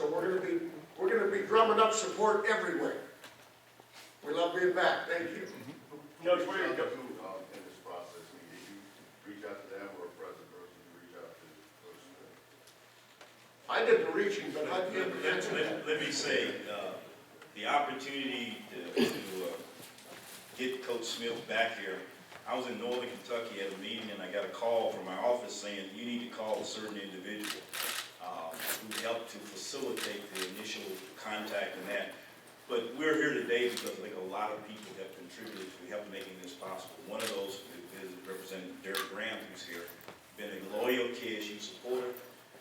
So we're gonna be drumming up support everywhere. We love being back. Thank you. Coach, where you go? In this process, did you reach out to them or a present person to reach out to those? I did the reaching, but I didn't answer that. Let me say, the opportunity to get Coach Smith back here. I was in Northern Kentucky at a meeting and I got a call from my office saying, you need to call a certain individual who helped to facilitate the initial contact and that. But we're here today because I think a lot of people have contributed to help making this possible. One of those is Representative Derek Graham, who's here, been a loyal KSU supporter,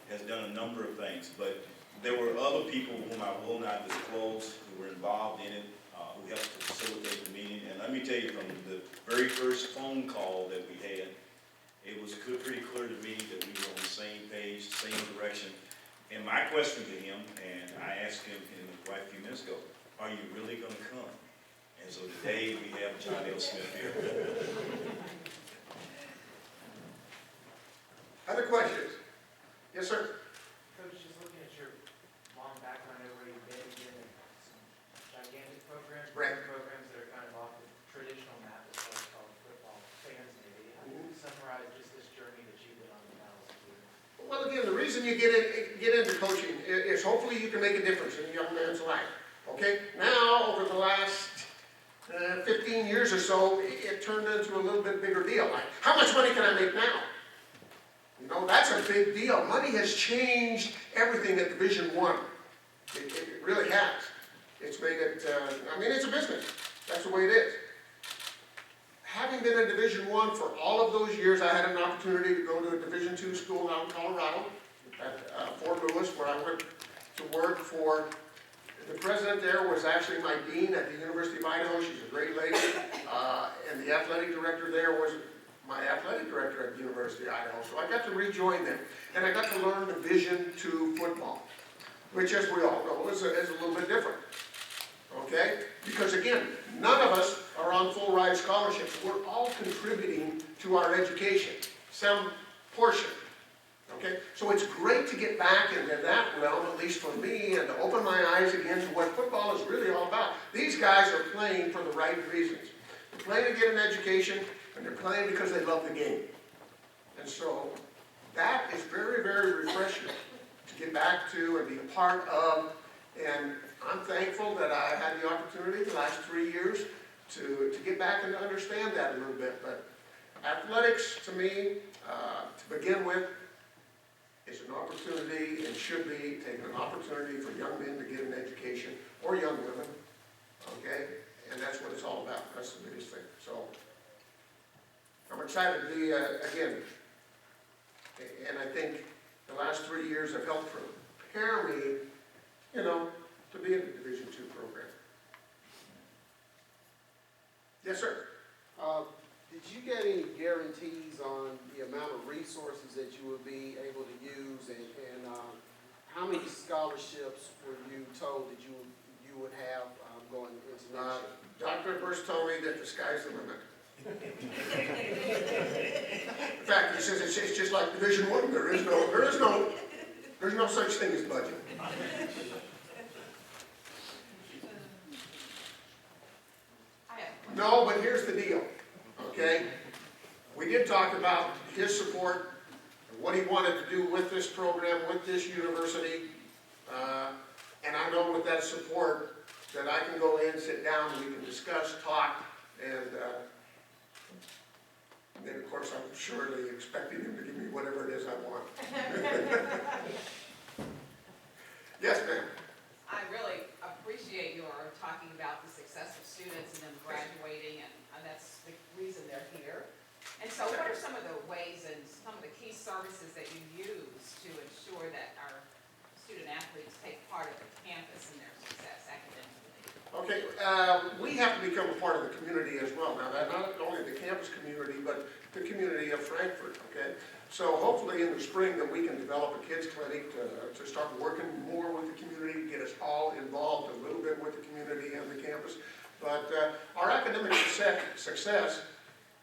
has done a number of things. But there were other people whom I will not disclose who were involved in it, who helped to facilitate the meeting. And let me tell you, from the very first phone call that we had, it was pretty clear to me that we were on the same page, same direction. And my question to him, and I asked him quite a few minutes ago, are you really going to come? And so today we have John L. Smith here. Other questions? Yes, sir. Coach, just looking at your long background over where you've been in some gigantic programs, Right. programs that are kind of off the traditional map as far as college football fans maybe. How do you summarize just this journey that you've been on the Dallas years? Well, again, the reason you get into coaching is hopefully you can make a difference in a young man's life. Okay? Now, over the last 15 years or so, it turned into a little bit bigger deal. Like, how much money can I make now? You know, that's a big deal. Money has changed everything at Division I. It really has. It's made it, I mean, it's a business. That's the way it is. Having been in Division I for all of those years, I had an opportunity to go to a Division II school out in Colorado, at Fort Lewis, where I went to work for. The president there was actually my dean at the University of Idaho. She's a great lady. And the athletic director there was my athletic director at the University of Idaho. So I got to rejoin them. And I got to learn Division II football, which, as we all know, is a little bit different. Okay? Because again, none of us are on full ride scholarships. We're all contributing to our education, some portion. Okay? So it's great to get back into that realm, at least for me, and to open my eyes again to what football is really all about. These guys are playing for the right reasons. They're playing to get an education, and they're playing because they love the game. And so that is very, very refreshing to get back to and be a part of. And I'm thankful that I had the opportunity the last 3 years to get back and to understand that a little bit. But athletics, to me, to begin with, is an opportunity and should be an opportunity for young men to get an education, or young women, okay? And that's what it's all about. That's the biggest thing. So I'm excited to be, again, and I think the last 3 years have helped prepare me, you know, to be in the Division II program. Yes, sir. Did you get any guarantees on the amount of resources that you would be able to use, and how many scholarships were you told that you would have going into next year? Dr. Burst told me that the sky's the limit. In fact, he says it's just like Division I. There's no such thing as budget. No, but here's the deal, okay? We did talk about his support, and what he wanted to do with this program, with this university, and I know with that support that I can go in, sit down, we can discuss, talk, and then of course I'm surely expecting him to give me whatever it is I want. Yes, ma'am. I really appreciate your talking about the success of students and them graduating, and that's the reason they're here. And so what are some of the ways and some of the key services that you use to ensure that our student athletes take part of the campus and their success academically? Okay, we have to become a part of the community as well. Now, that not only the campus community, but the community of Frankfort, okay? So hopefully in the spring that we can develop a kids clinic to start working more with the community, get us all involved a little bit with the community and the campus. But our academic success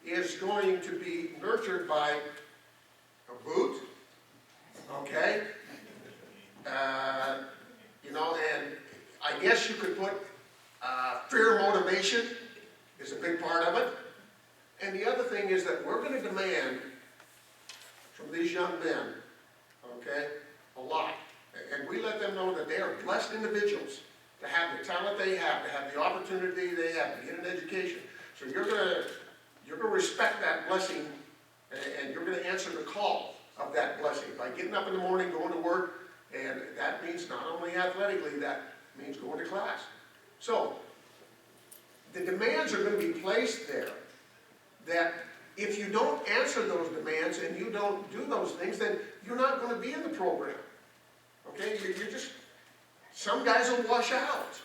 is going to be nurtured by a boot, okay? yes, you could put, fear motivation is a big part of it. And the other thing is that we're gonna demand from these young men, okay, a lot. And we let them know that they are blessed individuals to have the talent they have, to have the opportunity they have, to get an education. So you're gonna respect that blessing, and you're gonna answer the call of that blessing by getting up in the morning, going to work, and that means not only athletically, that means going to class. So, the demands are gonna be placed there, that if you don't answer those demands and you don't do those things, then you're not gonna be in the program. Okay, you're just, some guys will wash out.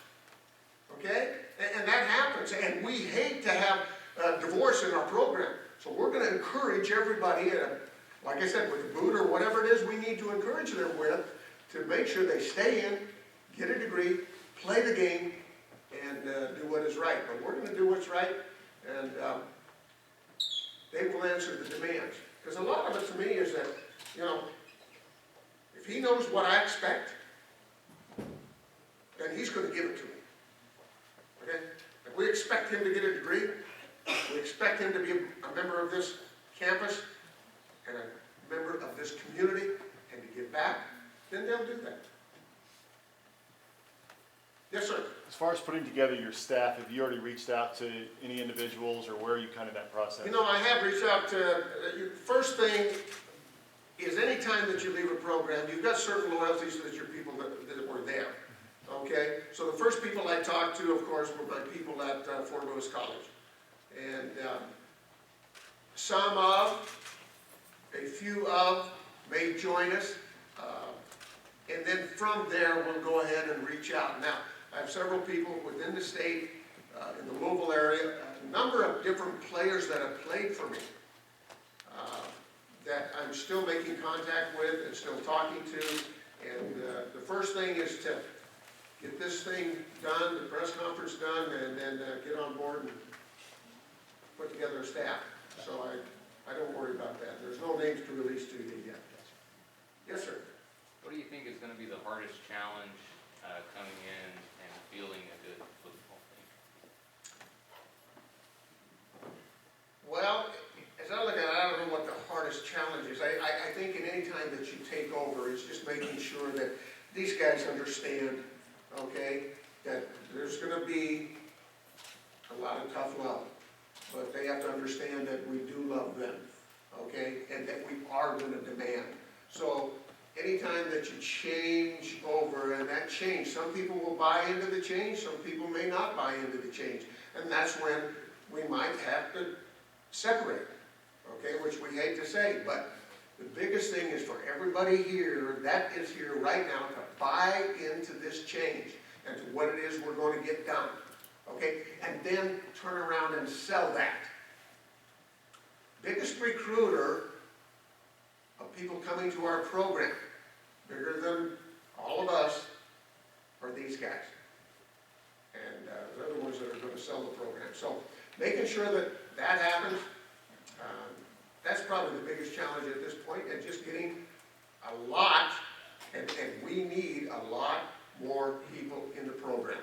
Okay, and that happens, and we hate to have divorce in our program. So we're gonna encourage everybody, like I said, with the boot or whatever it is we need to encourage them with, to make sure they stay in, get a degree, play the game, and do what is right. But we're gonna do what's right, and they will answer the demands. Because a lot of it to me is that, you know, if he knows what I expect, then he's gonna give it to me. Okay? If we expect him to get a degree, we expect him to be a member of this campus and a member of this community and to give back, then they'll do that. Yes, sir. As far as putting together your staff, have you already reached out to any individuals, or where are you kind of in that process? You know, I have reached out to, first thing is anytime that you leave a program, you've got certain loyalties to your people that were there. Okay? So the first people I talked to, of course, were my people at Fort Lewis College. And a few of may join us. And then from there, we'll go ahead and reach out. Now, I have several people within the state, in the Louisville area, a number of different players that have played for me, that I'm still making contact with and still talking to. And the first thing is to get this thing done, the press conference done, and then get on board and put together a staff. So I don't worry about that. There's no names to release to you yet. Yes, sir. What do you think is going to be the hardest challenge coming in and fielding a good football team? Well, as I look at it, I don't know what the hardest challenge is. I think in any time that you take over, it's just making sure that these guys understand, okay, that there's going to be a lot of tough love. But they have to understand that we do love them, okay, and that we are going to demand. So anytime that you change over, and that change, some people will buy into the change, some people may not buy into the change. And that's when we might have to separate, okay, which we hate to say. But the biggest thing is for everybody here, that is here right now, to buy into this change and to what it is we're going to get done. Okay, and then turn around and sell that. Biggest recruiter of people coming to our program, bigger than all of us, are these guys. And they're the ones that are going to sell the program. So making sure that that happens, that's probably the biggest challenge at this point, and just getting a lot, and we need a lot more people in the program.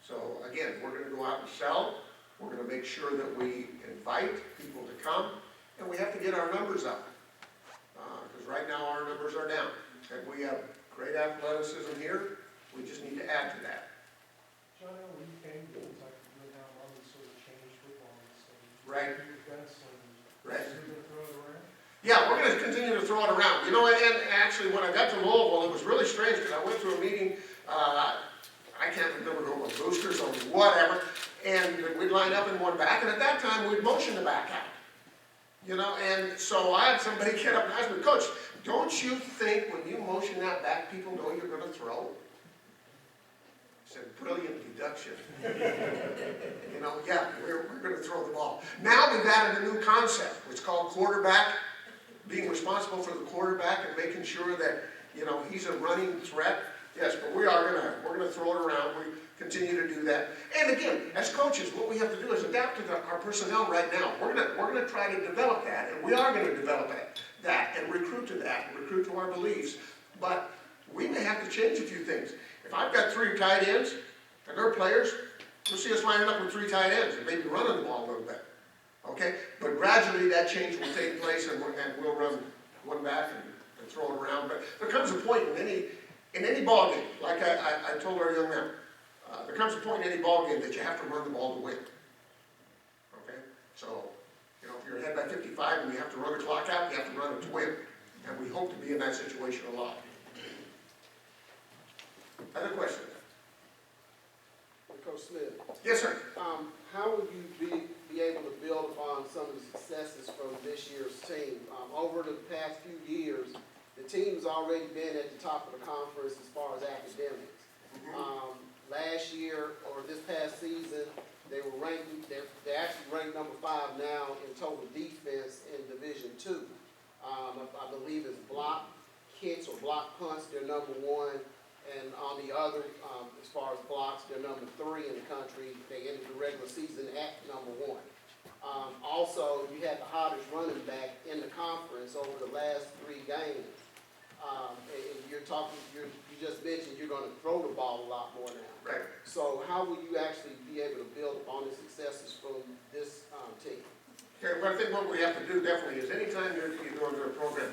So again, we're going to go out and sell. We're going to make sure that we invite people to come, and we have to get our numbers up. Because right now our numbers are down. And we have great athleticism here. We just need to add to that. John, when you came to Kentucky, you went down on sort of changed football and stuff. Right. You've got some, Right. you're going to throw it around? Yeah, we're going to continue to throw it around. You know, and actually when I got to Louisville, it was really strange because I went to a meeting, I can't remember who it was, Boosters or whatever, and we'd line up in one back, and at that time we'd motion the back out. You know, and so I had somebody get up and ask me, Coach, don't you think when you motion that back, people know you're going to throw? I said, brilliant deduction. You know, yeah, we're going to throw the ball. Now we've added a new concept. It's called quarterback, being responsible for the quarterback and making sure that, you know, he's a running threat. Yes, but we're going to throw it around. We continue to do that. And again, as coaches, what we have to do is adapt to our personnel right now. We're going to try to develop that, and we are going to develop that and recruit to that, and recruit to our beliefs. But we may have to change a few things. If I've got 3 tight ends, And their players, you'll see us lining up with 3 tight ends and maybe running the ball a little bit. Okay? But gradually that change will take place and we'll run one back and throw it around. But there comes a point in any ball game, like I told our young man, there comes a point in any ball game that you have to run the ball to win. Okay? So, you know, if you're ahead by 55 and you have to run the clock out, you have to run it to win. And we hope to be in that situation a lot. Other questions? Coach Smith, Yes, sir. how would you be able to build upon some of the successes from this year's team? Over the past few years, the team's already been at the top of the conference as far as academics. Last year, or this past season, they were ranked, they're actually ranked number 5 now in total defense in Division II. I believe it's block kicks or block punts, they're number 1. And on the other, as far as blocks, they're number 3 in the country. They ended the regular season at number 1. Also, you had the hottest running back in the conference over the last 3 games. And you just mentioned you're going to throw the ball a lot more now. Right. So how will you actually be able to build upon the successes from this team? Okay, well, I think what we have to do definitely is anytime you're going through a program,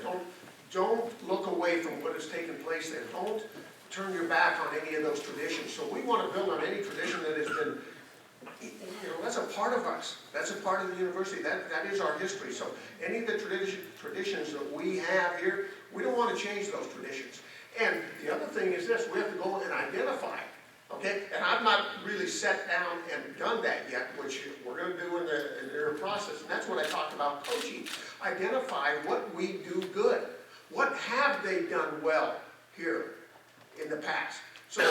don't look away from what has taken place there. Don't turn your back on any of those traditions. So we want to build on any tradition that has been, you know, that's a part of us. That's a part of the university. That is our history. So any of the traditions that we have here, we don't want to change those traditions. And the other thing is this, we have to go and identify, okay? And I've not really sat down and done that yet, which we're going to do in the process. And that's what I talked about coaching. Identify what we do good. What have they done well here in the past? So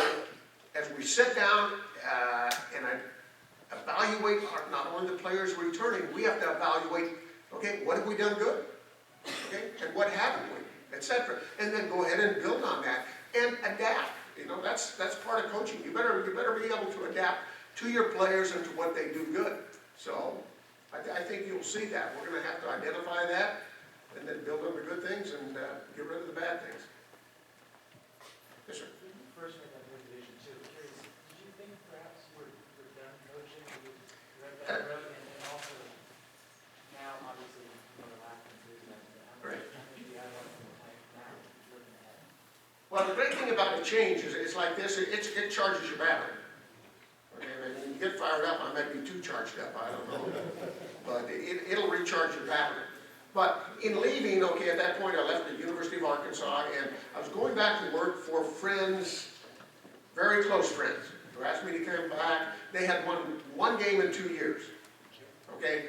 as we sit down and I evaluate not only the players returning, we have to evaluate, okay, what have we done good? Okay, and what haven't we, etc. And then go ahead and build on that and adapt. You know, that's part of coaching. You better be able to adapt to your players and to what they do good. So I think you'll see that. We're going to have to identify that and then build on the good things and get rid of the bad things. Yes, sir. When you first made that move to Division II, curious, did you think perhaps you were done coaching? You read that road, and also now, obviously, you know, the lack of enthusiasm. How much do you have left in the tank now, looking ahead? Well, the great thing about a change is it's like this, it charges your battery. Okay, and when you get fired up, I might be too charged up, I don't know. But it'll recharge your battery. But in leaving, okay, at that point I left the University of Arkansas and I was going back to work for friends, very close friends, who asked me to come back. They had won one game in 2 years. Okay,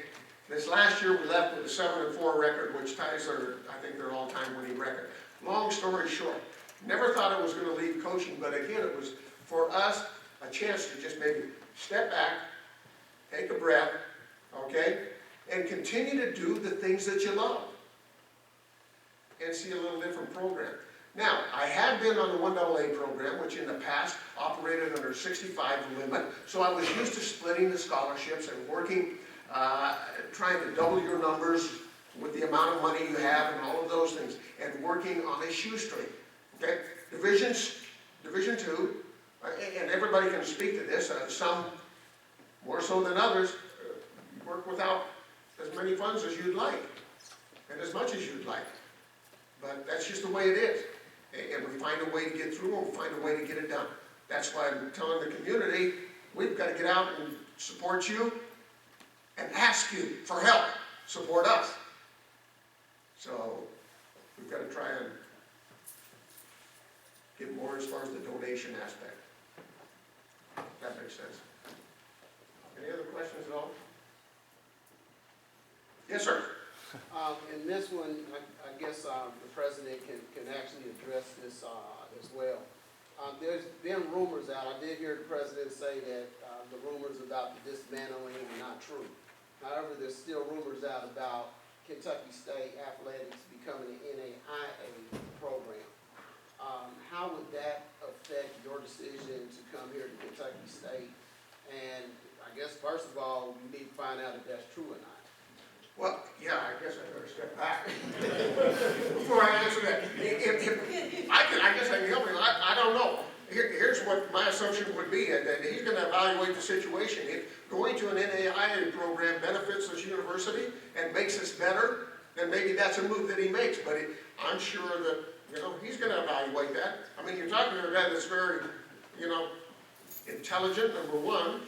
this last year we left with a 7-4 record, which ties I think their all-time winning record. Long story short, never thought I was going to leave coaching, but again, it was for us a chance to just maybe step back, take a breath, okay, and continue to do the things that you love and see a little different program. Now, I had been on the 1AA program, which in the past operated under 65 limit, so I was used to splitting the scholarships and working, trying to double your numbers with the amount of money you have and all of those things, and working on a shoestring. Okay, Division II, and everybody can speak to this, some more so than others, work without as many funds as you'd like, and as much as you'd like. But that's just the way it is. And we find a way to get through, and we find a way to get it done. That's why I'm telling the community, we've got to get out and support you, and ask you for help. Support us. So, we've got to try and get more as far as the donation aspect. If that makes sense. Any other questions at all? Yes, sir. In this one, I guess the president can actually address this as well. There's been rumors out, I did hear the president say that the rumors about the dismantling are not true. However, there's still rumors out about Kentucky State Athletics becoming an NAIA program. How would that affect your decision to come here to Kentucky State? And I guess first of all, we need to find out if that's true or not. Well, yeah, I guess I better step back before I answer that. If I guess I can help you. I don't know. Here's what my assumption would be, that he's gonna evaluate the situation. If going to an NAIA program benefits this university and makes us better, then maybe that's a move that he makes, but I'm sure that, you know, he's gonna evaluate that. I mean, you're talking to a guy that's very, you know, intelligent, number one,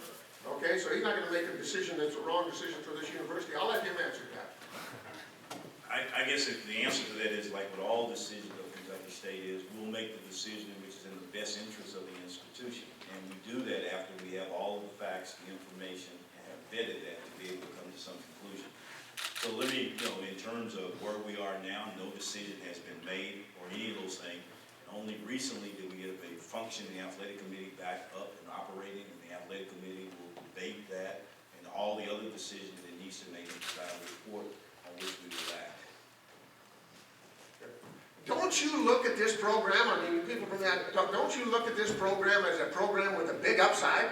okay, so he's not gonna make a decision that's a wrong decision for this university. I'll let him answer that. I guess if the answer to that is like with all decisions of Kentucky State is, we'll make the decision which is in the best interest of the institution. And we do that after we have all of the facts, the information, and have vetted that to be able to come to some conclusion. So let me, you know, in terms of where we are now, no decision has been made or any of those things. Only recently did we get a functioning athletic committee back up and operating, and the athletic committee will debate that and all the other decisions it needs to make and provide a report on which we will act. Don't you look at this program, I mean, people from that, don't you look at this program as a program with a big upside?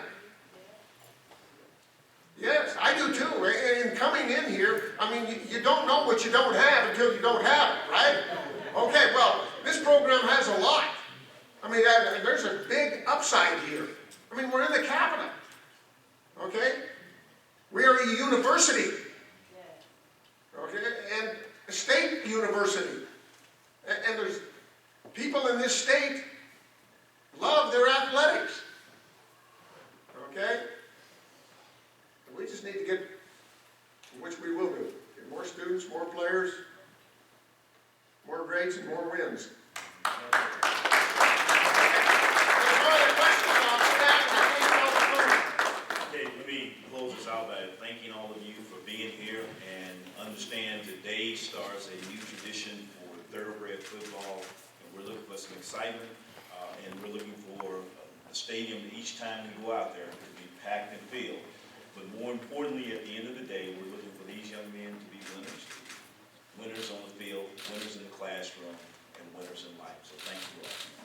Yes, I do too. And coming in here, I mean, you don't know what you don't have until you don't have it, right? Okay, well, this program has a lot. I mean, there's a big upside here. I mean, we're in the capital, okay? We are a university, okay, and a state university. And there's people in this state love their athletics, okay? And we just need to get, which we will do, get more students, more players, more grades and more wins. Okay, let me close this out by thanking all of you for being here, and understand today starts a new tradition for thoroughbred football, and we're looking for some excitement, and we're looking for a stadium each time we go out there to be packed and filled. But more importantly, at the end of the day, we're looking for these young men to be winners. Winners on the field, winners in the classroom, and winners in life. So thank you all.